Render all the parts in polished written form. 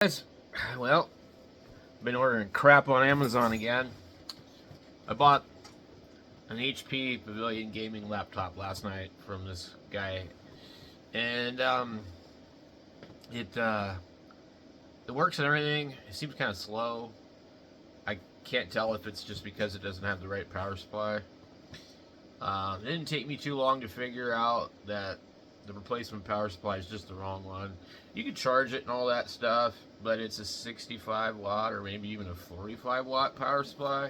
Guys, well, been ordering crap on Amazon again. I bought an HP Pavilion gaming laptop last night from this guy, and it it works and everything. It seems kind of slow. I can't tell if it's just because it doesn't have the right power supply. It didn't take me too long to figure out that the replacement power supply is just the wrong one. You can charge it and all that stuff, but it's a 65 watt or maybe even a 45 watt power supply.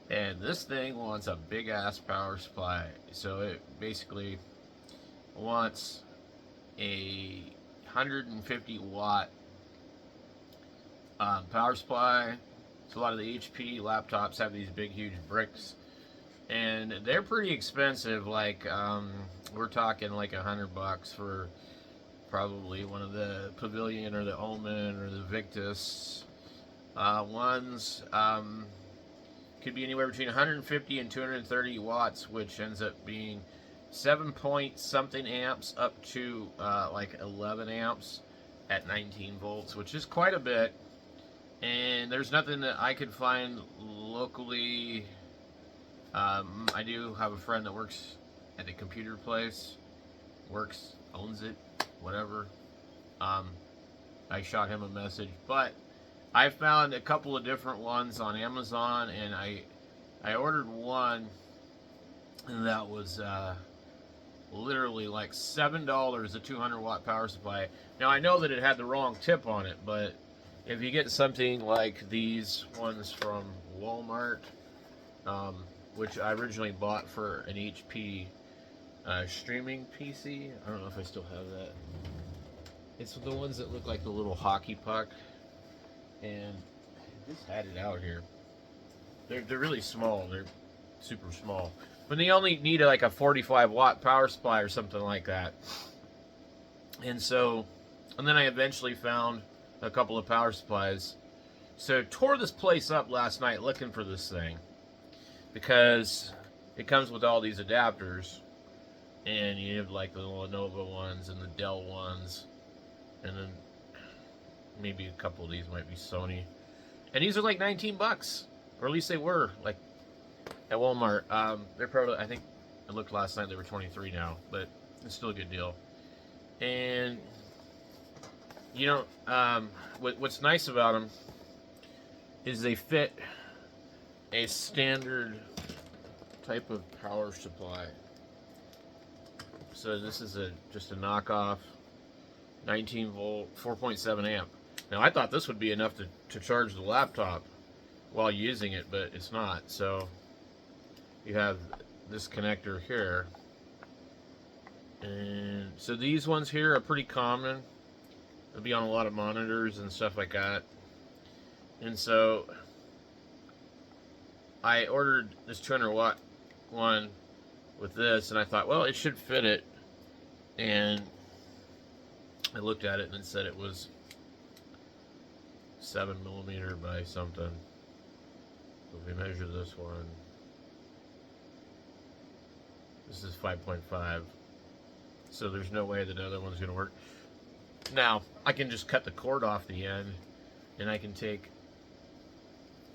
And this thing wants a big ass power supply. So it basically wants a 150 watt power supply. So a lot of the HP laptops have these big, huge bricks, and they're pretty expensive. Like we're talking like $100 for probably one of the Pavilion or the Omen or the Victus ones. Could be anywhere between 150 and 230 watts, which ends up being 7 point something amps up to like 11 amps at 19 volts, which is quite a bit. And there's nothing that I could find locally. I do have a friend that works at a computer place, owns it, whatever. I shot him a message, but I found a couple of different ones on Amazon, and I ordered one that was literally like $7, a 200 watt power supply. Now I know that it had the wrong tip on it, but if you get something like these ones from Walmart, which I originally bought for an HP streaming PC. I don't know if I still have that. It's the ones that look like the little hockey puck, and I just had it out here. They're really small. They're super small, but they only need like a 45 watt power supply or something like that. And then I eventually found a couple of power supplies. So tore this place up last night looking for this thing, because it comes with all these adapters, and you have like the Lenovo ones and the Dell ones, and then maybe a couple of these might be Sony, and these are like $19, or at least they were like at Walmart. They're probably, I think I looked last night, they were 23 now, but it's still a good deal. And you know, what's nice about them is they fit a standard type of power supply. So this is just a knockoff 19 volt 4.7 amp. Now I thought this would be enough to charge the laptop while using it, but it's not. So you have this connector here, and so these ones here are pretty common. They'll be on a lot of monitors and stuff like that. And so I ordered this 200 watt one with this, and I thought, well, it should fit it. And I looked at it and it said it was 7mm by something. So if we measure this one, this is 5.5. So there's no way that the other one's going to work. Now, I can just cut the cord off the end, and I can take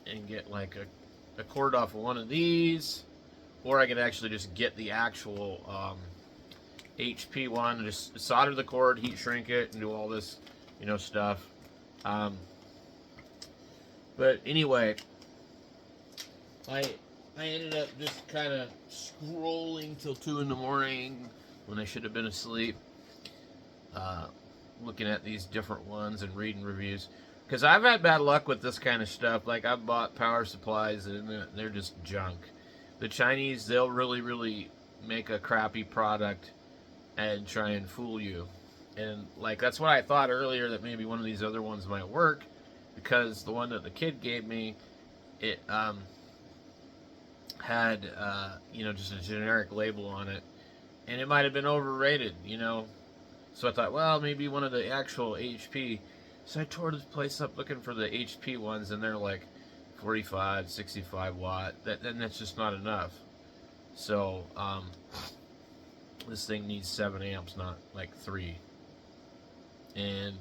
and get like a cord off of one of these, or I could actually just get the actual HP one and just solder the cord, heat shrink it, and do all this, stuff. But anyway, I ended up just kind of scrolling till 2 in the morning when I should have been asleep, looking at these different ones and reading reviews. Because I've had bad luck with this kind of stuff. Like, I've bought power supplies and they're just junk. The Chinese, they'll really make a crappy product and try and fool you. And, like, that's what I thought earlier, that maybe one of these other ones might work. Because the one that the kid gave me, it had, just a generic label on it. And it might have been overrated, So I thought, well, maybe one of the actual HP. So I tore this place up looking for the HP ones, and they're like 45, 65 watt. Then that's just not enough. So this thing needs 7 amps, not like 3. And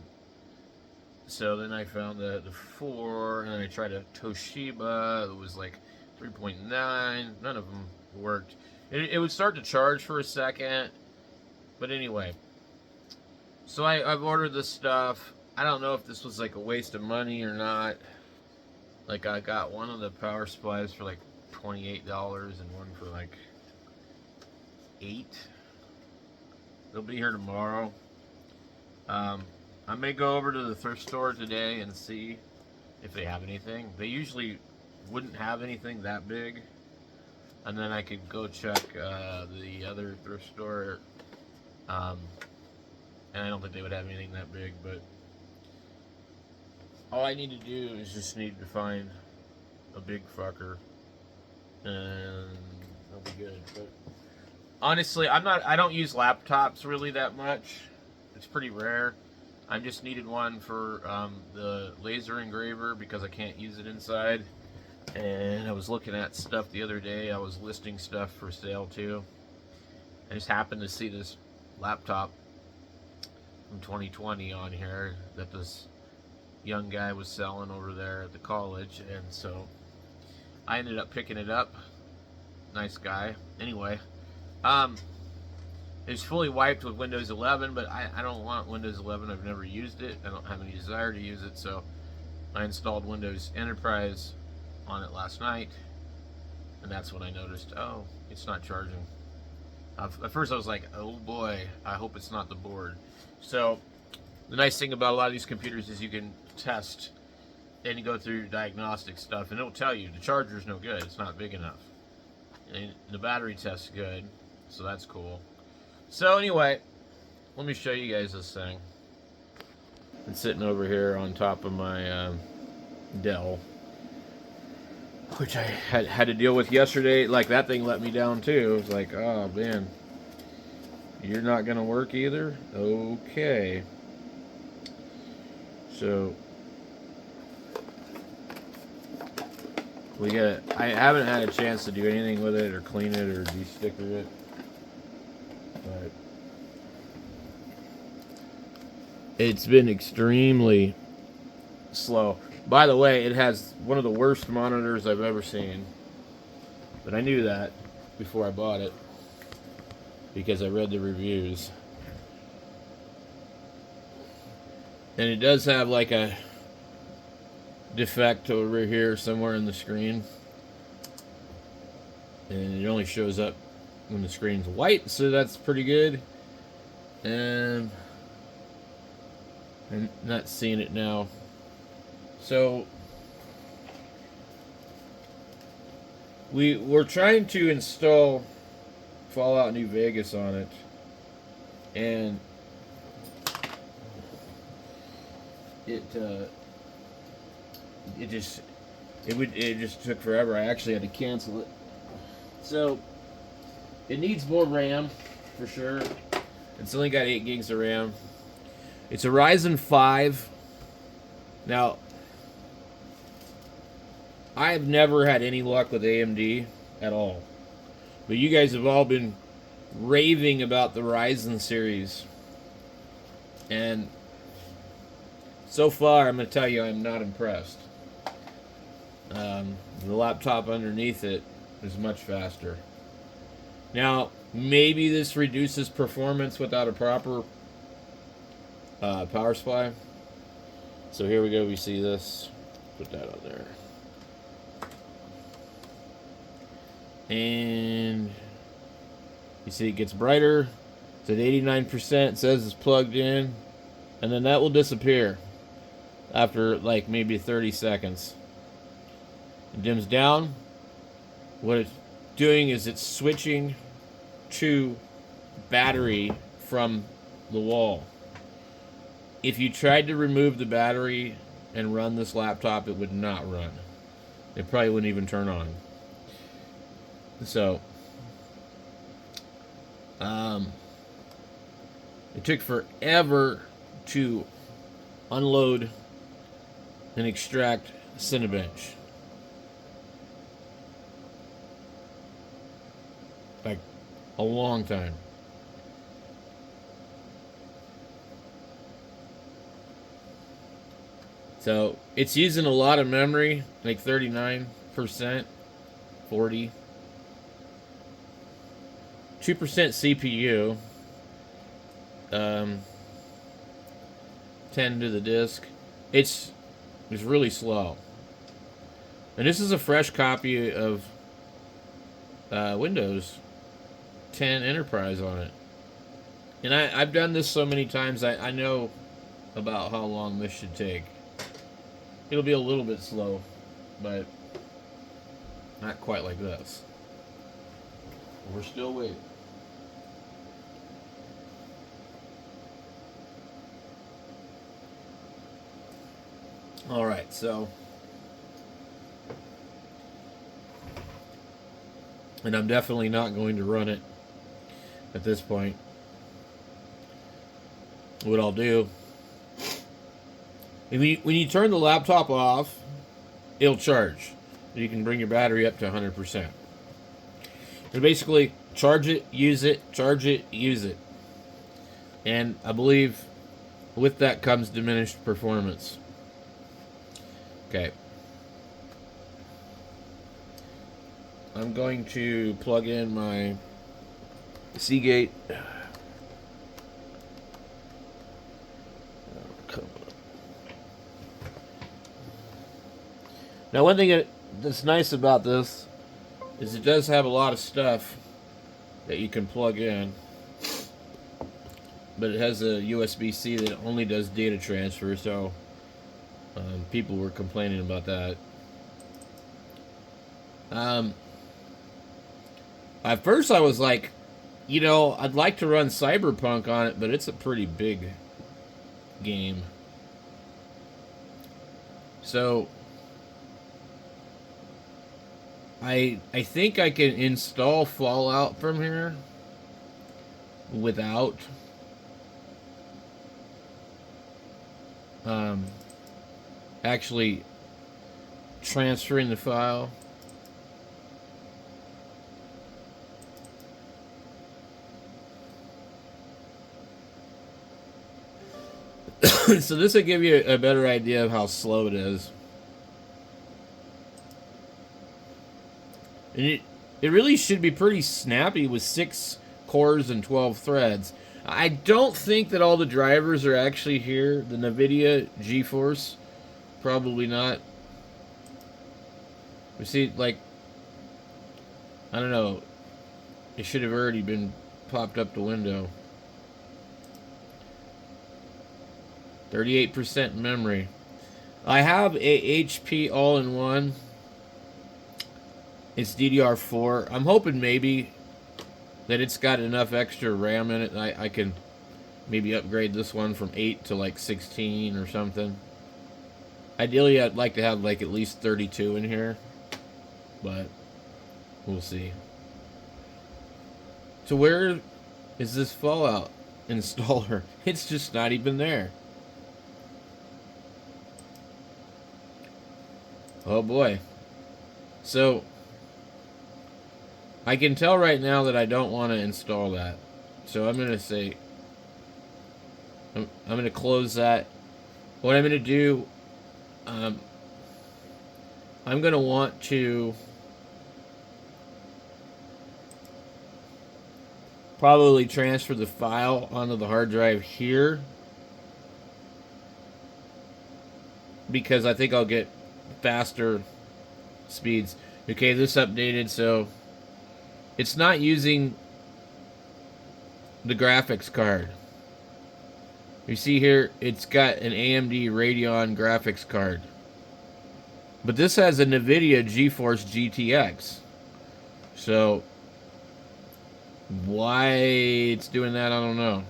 So then I found the 4, and then I tried a Toshiba. It was like 3.9. None of them worked. It would start to charge for a second. But anyway, so I've ordered this stuff. I don't know if this was like a waste of money or not. Like, I got one of the power supplies for like $28 and one for like 8. They'll be here tomorrow. I may go over to the thrift store today and see if they have anything. They usually wouldn't have anything that big. And then I could go check the other thrift store. And I don't think they would have anything that big, but all I need to do is just need to find a big fucker, and I'll be good. But honestly, I don't use laptops really that much. It's pretty rare. I just needed one for the laser engraver because I can't use it inside. And I was looking at stuff the other day. I was listing stuff for sale too. I just happened to see this laptop from 2020 on here that this young guy was selling over there at the college, and so I ended up picking it up. Nice guy. Anyway, it's fully wiped with Windows 11, but I don't want Windows 11. I've never used it. I don't have any desire to use it, so I installed Windows Enterprise on it last night, and that's when I noticed, oh, it's not charging. At first I was like, oh boy, I hope it's not the board. So the nice thing about a lot of these computers is you can test and you go through diagnostic stuff, and it'll tell you the charger's no good, it's not big enough. And the battery test's good, so that's cool. So anyway, let me show you guys this thing. It's sitting over here on top of my Dell, which I had to deal with yesterday. Like, that thing let me down too. It was like, oh man, you're not gonna work either? Okay. So I haven't had a chance to do anything with it or clean it or de-sticker it, but it's been extremely slow. By the way, it has one of the worst monitors I've ever seen, but I knew that before I bought it because I read the reviews. And it does have like a defect over here somewhere in the screen, and it only shows up when the screen's white, so that's pretty good. And I'm not seeing it now. So we're trying to install Fallout New Vegas on it, and it just took forever. I actually had to cancel it. So it needs more RAM for sure. It's only got 8 gigs of RAM. It's a Ryzen 5. Now, I have never had any luck with AMD at all, but you guys have all been raving about the Ryzen series, and so far I'm going to tell you I'm not impressed. The laptop underneath it is much faster. Now, maybe this reduces performance without a proper power supply. So here we go, we see this. Put that on there. And you see it gets brighter. It's at 89%. It says it's plugged in. And then that will disappear after like maybe 30 seconds. It dims down. What it's doing is it's switching to battery from the wall. If you tried to remove the battery and run this laptop, it would not run. It probably wouldn't even turn on. So, it took forever to unload and extract Cinebench. Like, a long time. So it's using a lot of memory, like 39%, 40, 2% CPU, 10 to the disk. It's really slow. And this is a fresh copy of Windows 10 Enterprise on it. And I've done this so many times, I know about how long this should take. It'll be a little bit slow, but not quite like this. We're still waiting. Alright, so. And I'm definitely not going to run it at this point. What I'll do, when you turn the laptop off, it'll charge. You can bring your battery up to 100%. And basically, charge it, use it, charge it, use it. And I believe with that comes diminished performance. Okay. I'm going to plug in my Seagate. Now, one thing that's nice about this is it does have a lot of stuff that you can plug in, but it has a USB-C that only does data transfer, so people were complaining about that. At first I was like, I'd like to run Cyberpunk on it, but it's a pretty big game. So I think I can install Fallout from here without actually transferring the file. So this will give you a better idea of how slow it is. And it really should be pretty snappy with 6 cores and 12 threads. I don't think that all the drivers are actually here. The NVIDIA GeForce, probably not. We see, like, I don't know. It should have already been popped up the window. 38% memory. I have a HP all-in-one. It's DDR4. I'm hoping maybe that it's got enough extra RAM in it. I can maybe upgrade this one from 8 to like 16 or something. Ideally, I'd like to have like at least 32 in here, but we'll see. So where is this Fallout installer? It's just not even there. Oh boy. So I can tell right now that I don't want to install that. So I'm going to say, I'm going to close that. What I'm going to do, I'm going to want to probably transfer the file onto the hard drive here, because I think I'll get faster speeds. Okay, this updated, so it's not using the graphics card. You see here, it's got an AMD Radeon graphics card. But this has a NVIDIA GeForce GTX. So why it's doing that, I don't know.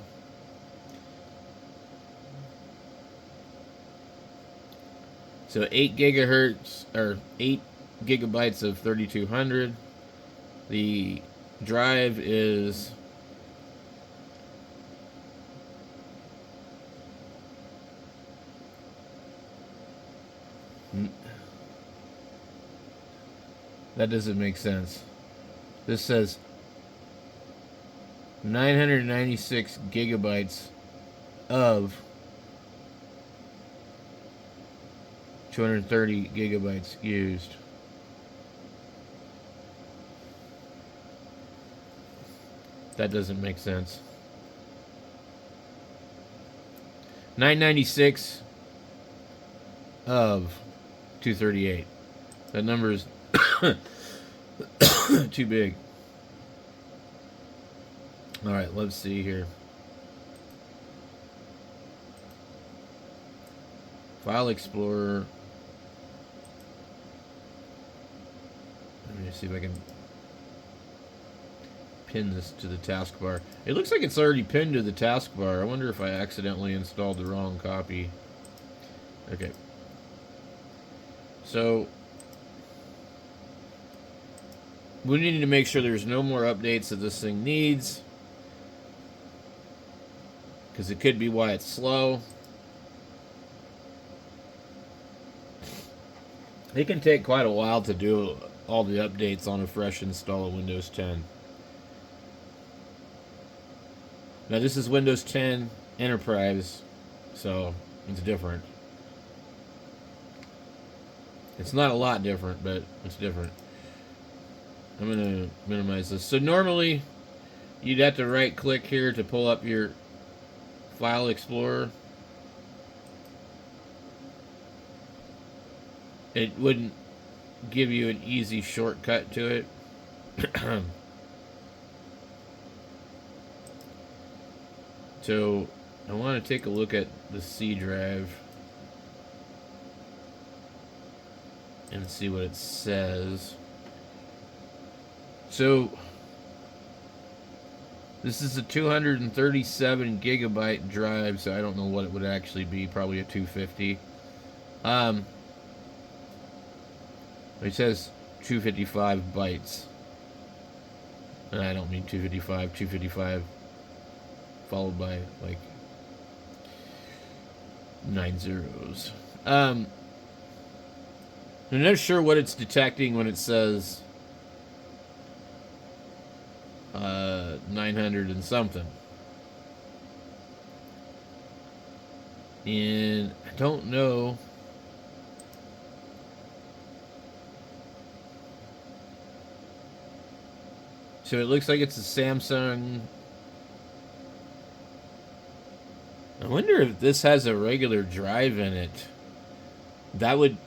So 8 gigahertz, or 8 gigabytes of 3200. The drive is that doesn't make sense. This says 996 gigabytes of 230 gigabytes used. That doesn't make sense. 996 of 238. That number is too big. All right, let's see here. File Explorer. Let me see if I can pin this to the taskbar. It looks like it's already pinned to the taskbar. I wonder if I accidentally installed the wrong copy. Okay. So we need to make sure there's no more updates that this thing needs, because it could be why it's slow. It can take quite a while to do all the updates on a fresh install of Windows 10. Now this is Windows 10 Enterprise, so it's different. It's not a lot different, but it's different. I'm going to minimize this. So normally, you'd have to right-click here to pull up your File Explorer. It wouldn't give you an easy shortcut to it. So I want to take a look at the C drive and see what it says. So this is a 237 gigabyte drive, so I don't know what it would actually be. Probably a 250. It says 255 bytes. And I don't mean 255. 255 followed by like 9 zeros. I'm not sure what it's detecting when it says 900 and something. And I don't know. So it looks like it's a Samsung. I wonder if this has a regular drive in it. That would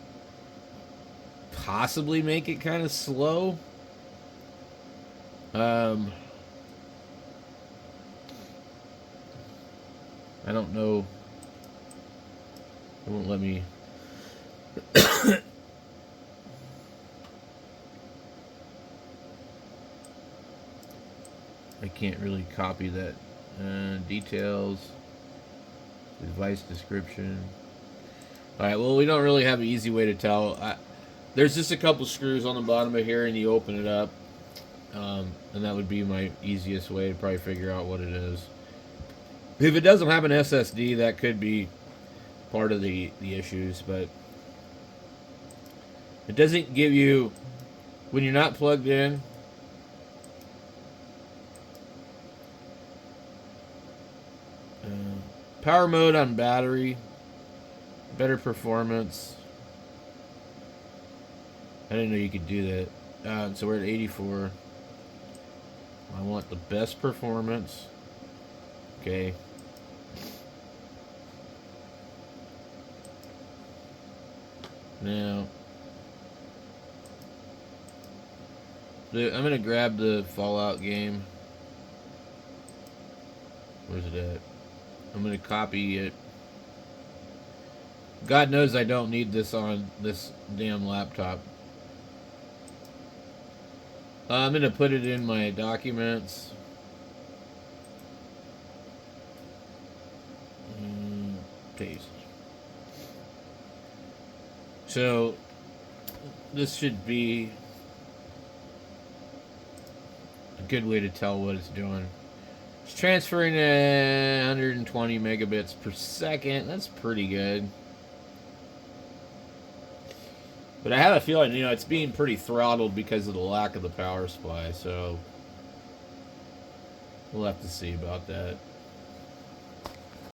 possibly make it kind of slow. I don't know. It won't let me. I can't really copy that. Details. Device description. Alright, well, we don't really have an easy way to tell. There's just a couple screws on the bottom of here, and you open it up. And that would be my easiest way to probably figure out what it is. If it doesn't have an SSD, that could be part of the issues, but it doesn't give you, when you're not plugged in, power mode on battery, better performance. I didn't know you could do that. So we're at 84. I want the best performance. Okay. Now, I'm going to grab the Fallout game. Where's it at? I'm going to copy it. God knows I don't need this on this damn laptop. I'm going to put it in my documents. Paste. So, this should be a good way to tell what it's doing. It's transferring at 120 megabits per second. That's pretty good. But I have a feeling, it's being pretty throttled because of the lack of the power supply, so we'll have to see about that.